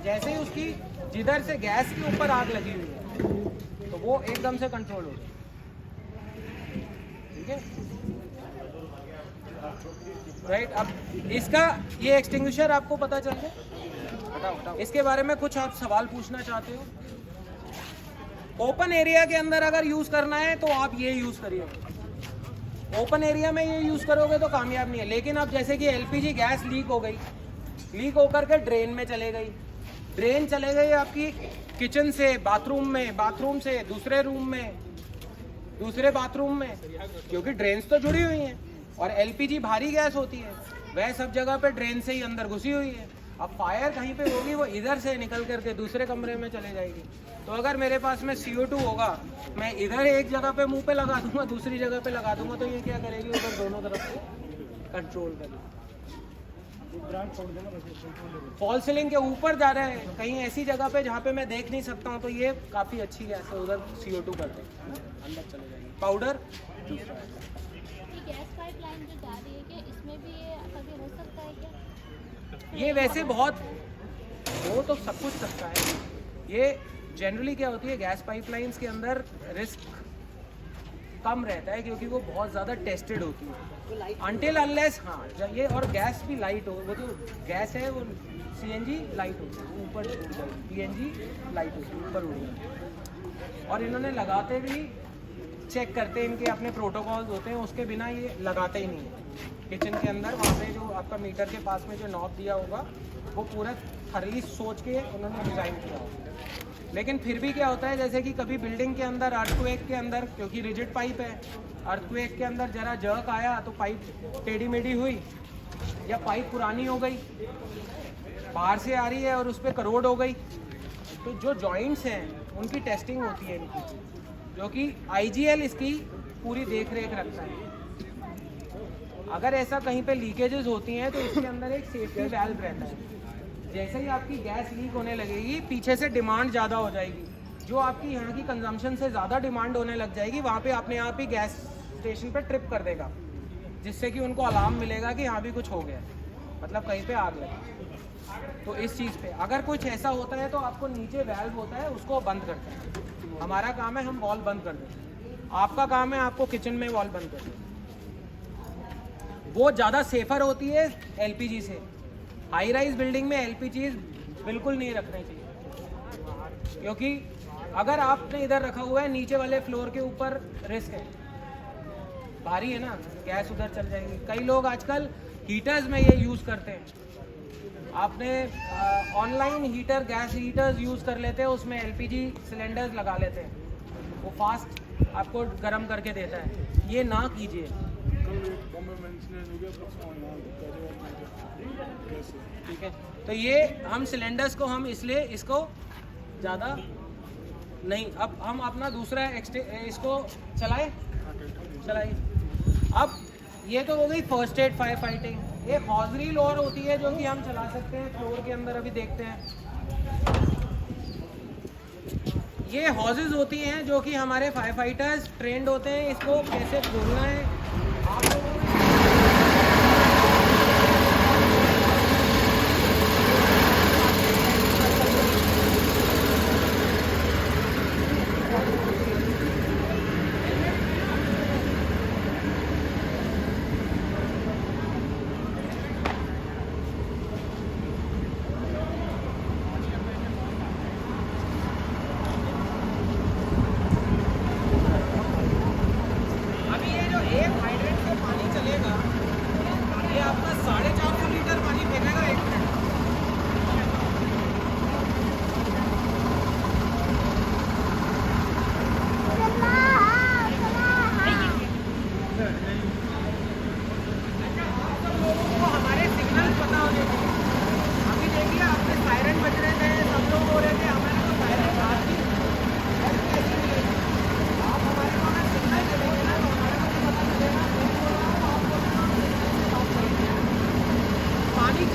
जैसे ही उसकी जिधर से गैस के ऊपर आग लगी हुई है तो वो एकदम से कंट्रोल हो जाए। ठीक है, राइट। अब इसका ये एक्सटिंग्विशर आपको पता चल गया, बताओ इसके बारे में कुछ आप सवाल पूछना चाहते हो? ओपन एरिया के अंदर अगर यूज करना है तो आप ये यूज करिए। ओपन एरिया में ये यूज करोगे तो कामयाब नहीं है। लेकिन अब जैसे कि एलपीजी गैस लीक हो गई, लीक होकर के ड्रेन में चले गई, ड्रेन चले गई आपकी किचन से बाथरूम में, बाथरूम से दूसरे रूम में, दूसरे बाथरूम में, क्योंकि ड्रेन्स तो जुड़ी हुई हैं और एलपीजी भारी गैस होती है, वह सब जगह पे ड्रेन से ही अंदर घुसी हुई है। अब फायर कहीं पे होगी, वो इधर से निकल करके दूसरे कमरे में चले जाएगी। तो अगर मेरे पास में CO2 होगा, मैं इधर एक जगह पे मुंह पे लगा दूंगा, दूसरी जगह पे लगा दूंगा, तो ये क्या करेगी, उधर दोनों तरफ से कंट्रोल करेगी। फॉल सीलिंग के ऊपर जा रहा है कहीं ऐसी जगह पे जहाँ पे मैं देख नहीं सकता हूँ, तो ये काफ़ी अच्छी गैस है, उधर CO2 कर देंगे, अंदर चले जाएगी। पाउडर दूसरा है। गैस पाइपलाइन जो जा रही है, क्या इसमें भी ये कभी हो सकता है क्या? ये वैसे बहुत वो तो सब कुछ सकता है। ये जनरली क्या होती है, गैस पाइपलाइंस के अंदर रिस्क कम रहता है क्योंकि वो बहुत ज़्यादा टेस्टेड होती है। अनटिल अनलेस, हाँ, ये और गैस भी लाइट हो, वो जो गैस है वो CNG लाइट होती है, ऊपर उड़ जाएगी, PNG लाइट होती है, ऊपर उड़ जाएगी। और इन्होंने लगाते भी चेक करते हैं, इनके अपने प्रोटोकॉल्स होते हैं, उसके बिना ये लगाते ही नहीं है। किचन के अंदर वहाँ पे जो आपका मीटर के पास में जो नॉब दिया होगा वो पूरा थर्ली सोच के उन्होंने डिज़ाइन किया होगा। लेकिन फिर भी क्या होता है, जैसे कि कभी बिल्डिंग के अंदर अर्थक्वेक के अंदर, क्योंकि रिजिड पाइप है, अर्थक्वेक के अंदर जरा जर्क आया तो पाइप टेढ़ी मेढ़ी हुई या पाइप पुरानी हो गई, बाहर से आ रही है और उस पर करोड़ हो गई, तो जो जॉइंट्स हैं उनकी टेस्टिंग होती है इनकी, जो कि IGL इसकी पूरी देख रेख रखता है। अगर ऐसा कहीं पे लीकेजेस होती हैं तो इसके अंदर एक सेफ्टी वाल्व रहता है। जैसे ही आपकी गैस लीक होने लगेगी, पीछे से डिमांड ज़्यादा हो जाएगी, जो आपकी यहाँ की कंजम्पशन से ज़्यादा डिमांड होने लग जाएगी, वहाँ पे अपने आप ही गैस स्टेशन पे ट्रिप कर देगा, जिससे कि उनको अलार्म मिलेगा कि यहाँ भी कुछ हो गया, मतलब कहीं पे आग लगी। तो इस चीज़ पे अगर कुछ ऐसा होता है तो आपको नीचे वाल्व होता है, उसको बंद करते हैं। हमारा काम है हम वॉल बंद कर देते हैं, आपका काम है आपको किचन में वॉल बंद कर दें। वो ज़्यादा सेफर होती है LPG से। हाई राइज बिल्डिंग में LPG बिल्कुल नहीं रखने चाहिए, क्योंकि अगर आपने इधर रखा हुआ है, नीचे वाले फ्लोर के ऊपर रिस्क है, भारी है ना, गैस उधर चल जाएगी। कई लोग आजकल हीटर्स में ये यूज़ करते हैं, आपने online heater, gas heaters use कर लेते हैं, उसमें LPG सिलेंडर्स लगा लेते हैं, वो फास्ट आपको गर्म करके देता है। ये ना कीजिए, ठीक है, तो ये हम सिलेंडर्स को हम इसलिए इसको ज़्यादा नहीं, अब हम अपना दूसरा इसको चलाइए। अब ये तो हो गई फर्स्ट एड फायर फाइटिंग। एक हॉजरी लोअर होती है जो कि हम चला सकते हैं फ्लोर के अंदर, अभी देखते हैं। ये हॉजेस होती हैं जो कि हमारे फायर फाइटर्स ट्रेंड होते हैं, इसको कैसे खोलना है आप लोगों ने।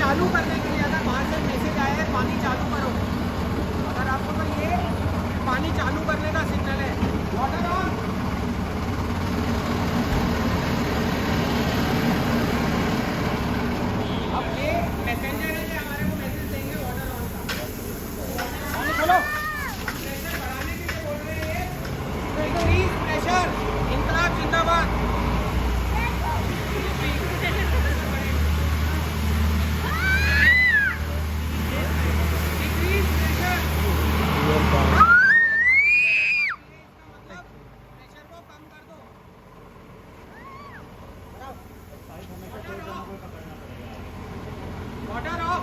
चालू करने के लिए अगर बाहर से मैसेज आया है पानी चालू करो, अगर आपको तो ये पानी चालू करने का सिग्नल है, वाटर ऑन। अब ये मैसेंजर है, हमारे को मैसेज देंगे वाटर ऑन का। पानी खोलो, प्रेशर बढ़ाने के लिए बोल रहे हैं, तो इंक्रीज प्रेशर, इंकलाब जिंदाबाद। वाटर ऑफ,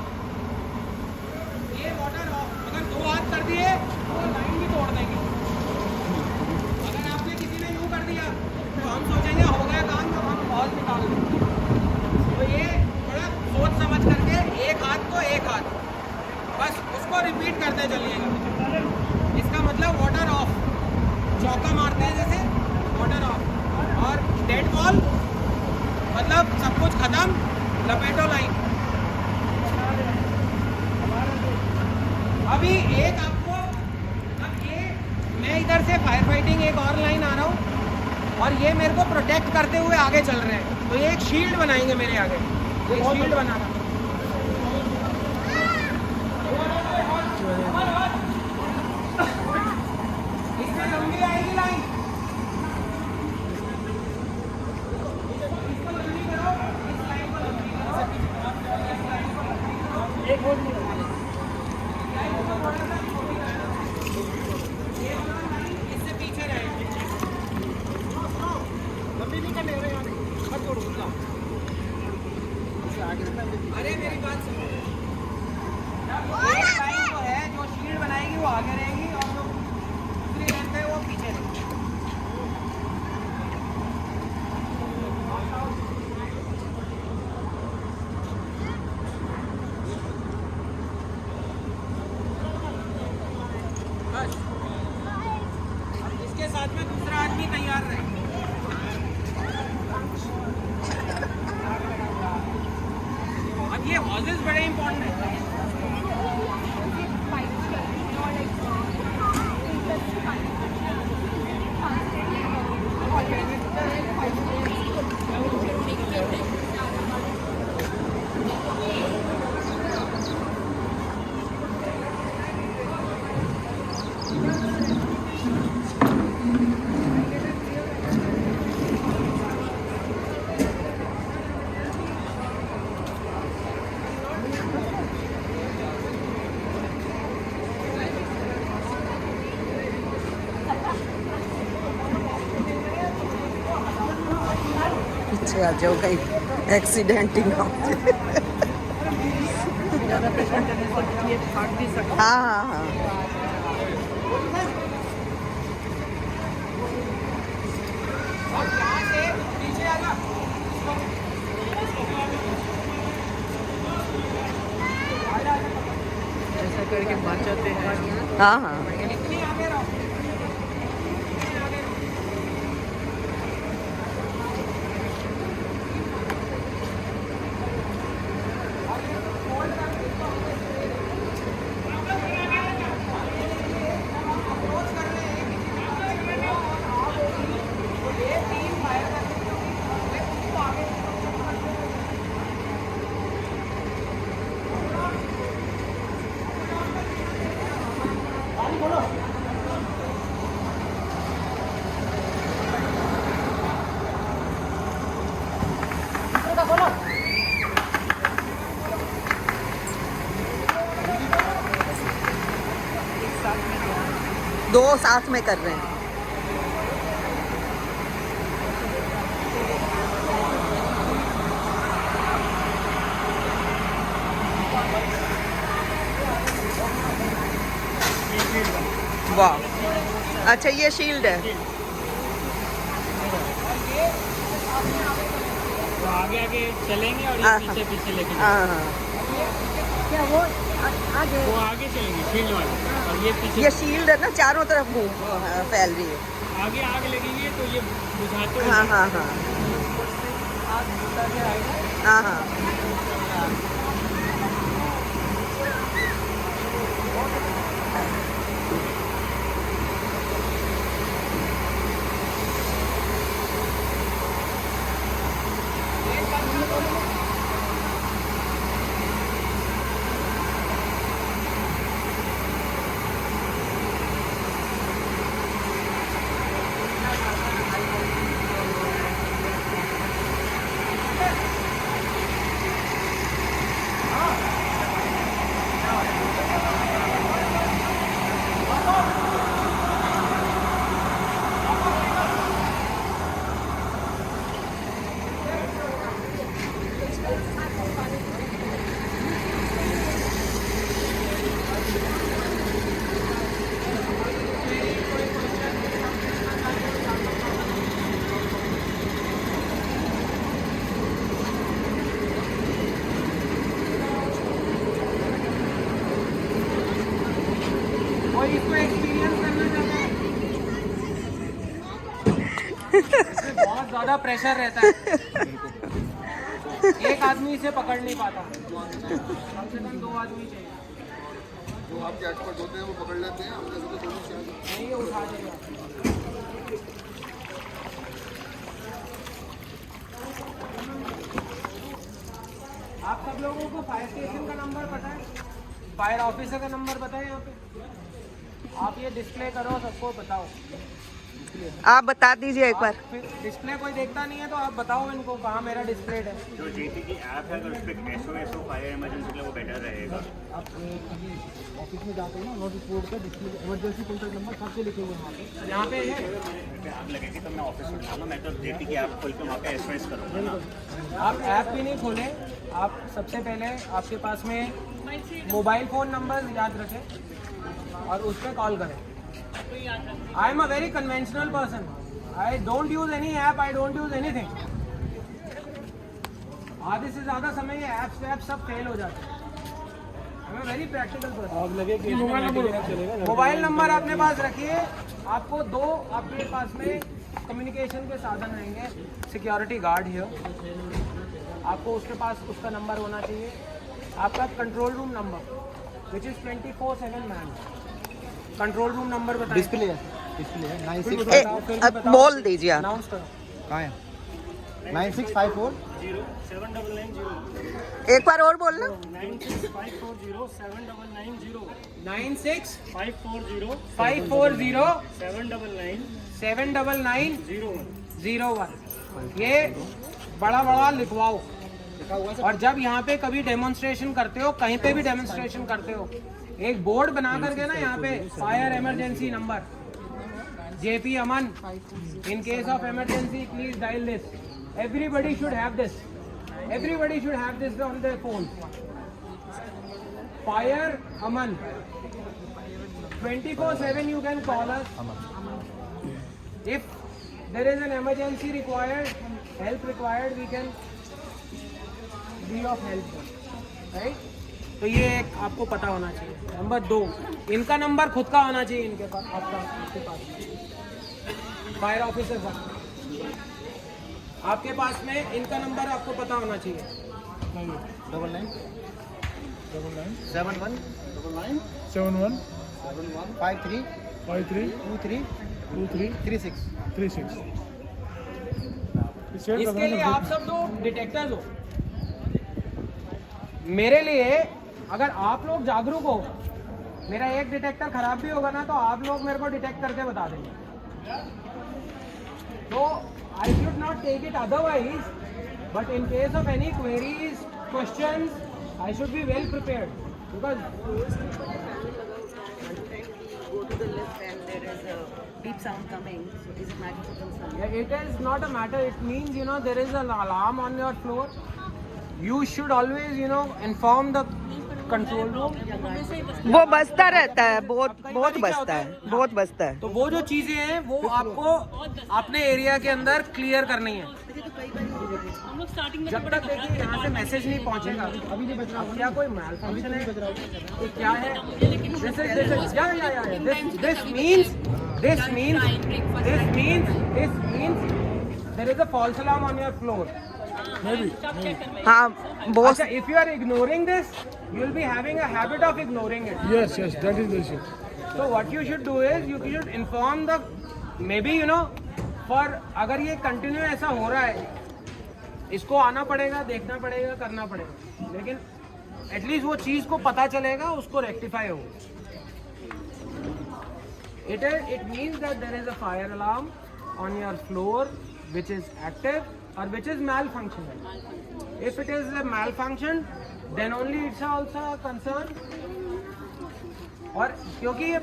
ये वाटर ऑफ। अगर 2 हाथ कर दिए तो लाइन भी तोड़ देंगे। अगर आपने किसी ने यूँ कर दिया तो हम सोचेंगे हो गया काम, तो हम बॉल निकाल दें। तो ये थोड़ा सोच समझ करके एक हाथ तो एक हाथ, बस उसको रिपीट करते चलिएगा। इसका मतलब वाटर ऑफ, चौका मारते हैं जैसे, वाटर ऑफ। और डेड बॉल मतलब सब कुछ खत्म, लपेटो लाइन। अभी एक आपको, अब ये मैं इधर से फायर फाइटिंग एक और लाइन आ रहा हूँ और ये मेरे को प्रोटेक्ट करते हुए आगे चल रहे हैं, तो ये एक शील्ड बनाएंगे मेरे आगे, ये शील्ड बनाना। इसमें लंबी आएगी लाइन, इसको लंबी करो, इस लाइन को लंबी करो, एक और इससे पीछे रहेंगे, लंबी नहीं करने रहे यार, मत छोड़ो उसका। अरे मेरी बात सुनो, एक लाइन जो है जो शील्ड बनाएगी वो आगे रहेगी और जो दूसरी लाइन है वो पीछे रहेगी। बस अब इसके साथ में दूसरा आदमी तैयार रहे। अब ये हॉजेस बड़े इंपॉर्टेंट हैं। पीछे आ जाओ, कहीं एक्सीडेंट ही ना हो जाए। हाँ हाँ हाँ, और यहाँ से पीछे आना, ऐसा करके बचाते हैं। हाँ हाँ इतनी आगे रहो। दो साथ में कर रहे हैं। वाह, अच्छा ये शील्ड है। तो आगे आगे चलेंगे और ये पीछे पीछे लेके हाँ हाँ वो आगे चलेंगे फील्ड वाले और ये पीछे। ये शील्ड है ना, चारों तरफ फैल रही है। आगे आग लगेगी तो ये बुझाते हाँ हाँ हाँ हाँ हाँ कोई इसको एक्सपीरियंस करना चाहता है? इसमें बहुत ज्यादा प्रेशर रहता है, एक आदमी इसे पकड़ नहीं पाता, कम से कम 2 आदमी चाहिए। जो आपके एक्सपर्ट होते हैं वो पकड़ लेते हैं, हम जैसे तो दोनों चाहिए। नहीं, ये उठा देगा। आप सब लोगों को फायर स्टेशन का नंबर पता है? फायर ऑफिसर का नंबर पता है यहाँ पे? आप ये डिस्प्ले करो, सबको बताओ। आप बता दीजिए एक बार। फिर डिस्प्ले कोई देखता नहीं है तो आप बताओ इनको कहाँ मेरा डिस्प्ले है। जो जेटी की ऐप है अगर उस पर SOS फायर इमरजेंसी के लिए वो बेटर रहेगा। आप कभी ऑफिस में जाते हो ना, नोटिस बोर्ड पे डिस्प्ले इमरजेंसी कॉन्टैक्ट नंबर सबसे लिखे हुए हैं यहाँ पे है। ऐप लगेगी तो मैं ऑफिस में जाऊँगा, मैं तो जेटी की ऐप खोल के वहाँ पे SOS करूँगा ना। आप ऐप भी नहीं खोलें, आप सबसे पहले आपके पास में मोबाइल फ़ोन नंबर याद रखें और उस पर कॉल करें। I am a very conventional person, I don't use any app, I don't use anything. आधे से ज़्यादा समय ये ऐप्स वैप सब फेल हो जाते हैं। I am very practical person. Mobile number अपने पास रखिए, आपको 2 आपके पास में कम्युनिकेशन के साधन रहेंगे। सिक्योरिटी गार्ड हियर, आपको उसके पास उसका नंबर होना चाहिए। आपका control room number which is 24/7 man. Control room number बताइए। डिस्प्ले है 96 बोल दीजिए आप। अनाउंस करो। कहाँ है 9654 एक बार और बोलना। 96 799 ये बड़ा लिखवाओ। और जब यहाँ पे कभी डेमोन्स्ट्रेशन करते हो, कहीं पे भी डेमोन्स्ट्रेशन करते हो, एक बोर्ड बना करके ना यहाँ पे fire emergency number JP Aman, in case of emergency please dial this. Everybody should have this, everybody should have this on their phone. Fire Aman 24/7 you can call us. If there is an emergency required, help required, we can be of help, right? तो ये एक आपको पता होना चाहिए। Number 2, इनका number खुद का होना चाहिए इनके पास, आपके पास फायर ऑफिसर का आपके पास में इनका नंबर आपको पता होना चाहिए। 71 इसके लिए आप सब लोग डिटेक्टर्स हो। मेरे लिए अगर आप लोग जागरूक हो, मेरा एक डिटेक्टर खराब भी होगा ना तो आप लोग मेरे को डिटेक्ट करके बता देंगे। तो I should not take it otherwise, but in case of any queries, questions, I should be well prepared because Go to the lift and there is a beep sound coming. So is it matter for concern? it is not a matter. It means, you know, there is an alarm on your floor. You should always, you know, inform the control room. वो बजता रहता है, बहुत बजता है, बहुत बजता है। तो वो जो चीजें हैं वो आपको अपने एरिया के अंदर क्लियर करनी है। जब तक देखिए यहाँ से मैसेज नहीं पहुँचेगा, अभी नहीं बज रहा, क्या कोई malfunction है, तो क्या है, this means there is a false alarm on your floor. हाँ, बहुत। If you are ignoring this, you will be having a habit of ignoring it. Yes, that is the issue. So what you should do is you should inform the, maybe you know, for अगर ये continue ऐसा हो रहा है, इसको आना पड़ेगा, देखना पड़ेगा, करना पड़ेगा, लेकिन एटलीस्ट वो चीज़ को पता चलेगा, उसको रेक्टिफाई होगा। It means that there is a fire alarm on your floor which is active or which is malfunctioning. If it is a malfunction, then only it's also a concern. और क्योंकि ये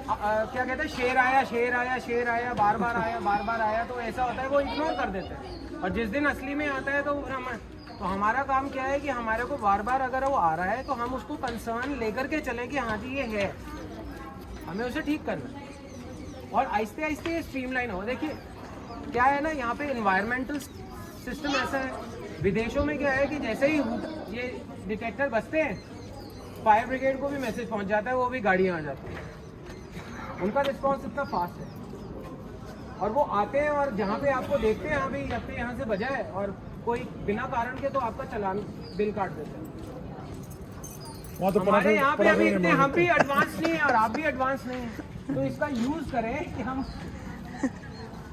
क्या कहते हैं, शेर आया, बार बार आया, तो ऐसा होता है वो इग्नोर कर देते हैं। और जिस दिन असली में आता है तो हमारा काम क्या है कि हमारे को बार बार अगर वो आ रहा है तो हम उसको कंसर्न लेकर के चलें कि हाँ जी ये है, हमें उसे ठीक करना है और आहिस्ते आहिस्ते ये स्ट्रीमलाइन हो। देखिए क्या है ना, यहाँ पे इन्वायरमेंटल सिस्टम ऐसा है, विदेशों में क्या है कि जैसे ही ये डिटेक्टर बजते हैं, फायर ब्रिगेड को भी मैसेज पहुँच जाता है, वो भी गाड़ियाँ आ जाती हैं। उनका रिस्पॉन्स इतना फास्ट है और वो आते हैं और जहाँ पे आपको देखते हैं अभी अपने यहाँ से बजा है और कोई बिना कारण के तो आपका चालान बिल काट देते हैं। हमारे यहाँ पे अभी इतने हम भी एडवांस नहीं है और आप भी एडवांस नहीं है, तो इसका यूज करें कि हम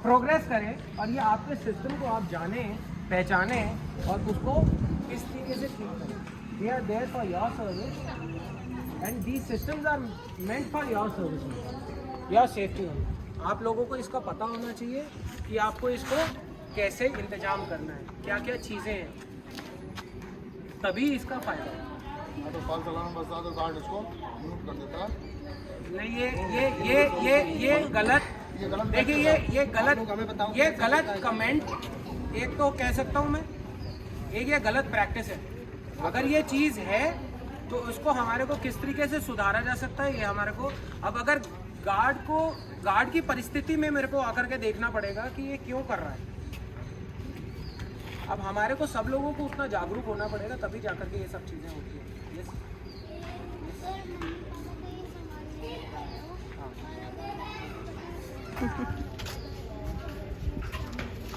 प्रोग्रेस करें और ये आपके सिस्टम को आप जाने, पहचाने और उसको इस तरीके से ठीक करें। We are there for your service and these systems are meant for your service, your safety. आप लोगों को इसका पता होना चाहिए कि आपको इसको कैसे इंतजाम करना है, क्या क्या चीज़ें हैं, तभी इसका फायदा है। तो फॉल्स अलार्म बजता तो गार्ड इसको म्यूट कर देता है। नहीं, ये गलत, देखिए ये गलत कमेंट, एक तो कह सकता हूँ मैं, एक ये गलत प्रैक्टिस है। अगर ये चीज़ है तो उसको हमारे को किस तरीके से सुधारा जा सकता है, ये हमारे को, अब अगर गार्ड की परिस्थिति में मेरे को आकर के देखना पड़ेगा कि ये क्यों कर रहा है। अब हमारे को सब लोगों को उतना जागरूक होना पड़ेगा, तभी जाकर के ये सब चीज़ें होती हैं।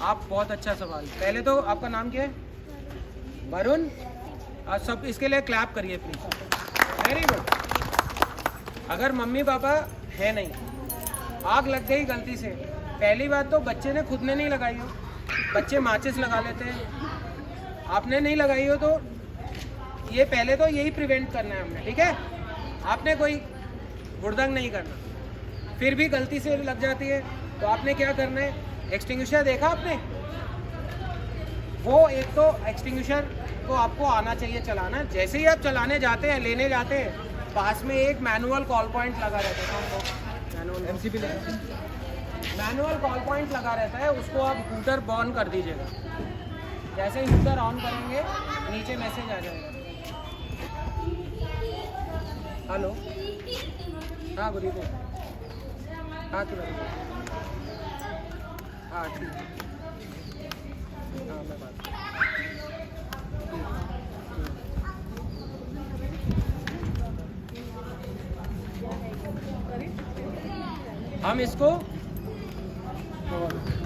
आप बहुत अच्छा सवाल। पहले तो आपका नाम क्या है? वरुण। सब इसके लिए क्लैप करिए प्लीज। Very good. अगर मम्मी पापा है नहीं, आग लग गई गलती से, पहली बात तो बच्चे ने खुद ने नहीं लगाई हो, बच्चे माचिस लगा लेते हैं, आपने नहीं लगाई हो, तो ये पहले तो यही प्रिवेंट करना है हमने, ठीक है? आपने कोई गुड़दंग नहीं करना, फिर भी गलती से लग जाती है तो आपने क्या करना है, एक्सटिंग्विशर देखा आपने, वो एक तो एक्सटिंग्विशर को आपको आना चाहिए चलाना। जैसे ही आप चलाने जाते हैं, लेने जाते हैं, पास में एक मैनुअल कॉल पॉइंट लगा रहता है, मैनुअल कॉल पॉइंट लगा रहता है, उसको आप हीटर ऑन कर दीजिएगा। जैसे ही हीटर ऑन करेंगे नीचे मैसेज आ जाएगा, हेलो, हाँ गुड इवनिंग, हाँ तो हाँ ठीक है, हाँ मैं बात, हम इसको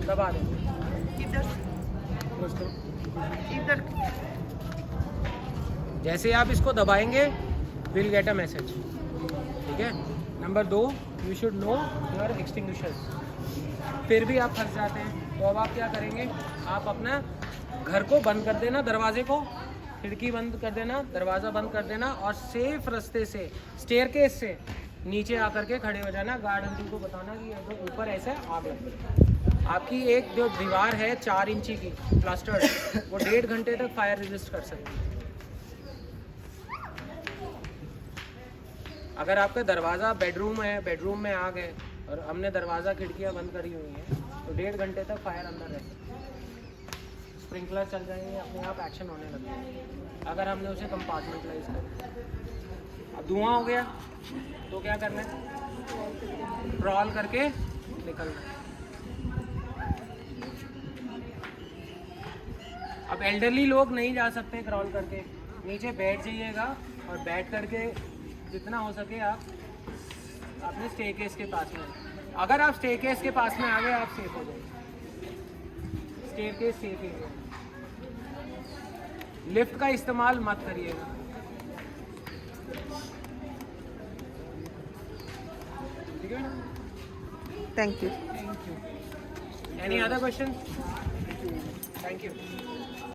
दबा देंगे। इधर जैसे आप इसको दबाएंगे विल गेट अ मैसेज, ठीक है। Number 2, you should know your extinguishers. फिर भी आप फंस जाते हैं तो अब आप क्या करेंगे, आप अपना घर को बंद कर देना, दरवाजे को, खिड़की बंद कर देना, दरवाज़ा बंद कर देना और सेफ रास्ते से स्टेयरकेस से नीचे आकर के खड़े हो जाना। गार्ड अंकल को बताना कि अगर ऊपर ऐसे आग लग गई। आपकी एक जो दीवार है 4 इंची की प्लास्टर्ड, वो 1.5 घंटे तक फायर रेजिस्ट कर सकती है। अगर आपका दरवाज़ा बेडरूम है, बेडरूम में आग है और हमने दरवाज़ा खिड़कियाँ बंद करी हुई हैं तो 1.5 घंटे तक फायर अंदर रह सकती है। स्प्रिंकलर चल जाएंगे, अपने आप एक्शन होने लगेगा अगर हमने उसे कंपार्टमेंटलाइज कर। अब धुआं हो गया तो क्या करना है, क्रॉल करके निकलना है। अब एल्डरली लोग नहीं जा सकते क्रॉल करके, नीचे बैठ जाइएगा और बैठ करके जितना हो सके आप अपने स्टेयरकेस के पास में। अगर आप स्टेयरकेस के पास में आ गए आप सेफ हो जाएंगे। स्टेयरकेस सेफ ही है। लिफ्ट का इस्तेमाल मत करिएगा। ठीक है, thank you. Any other question? Thank you.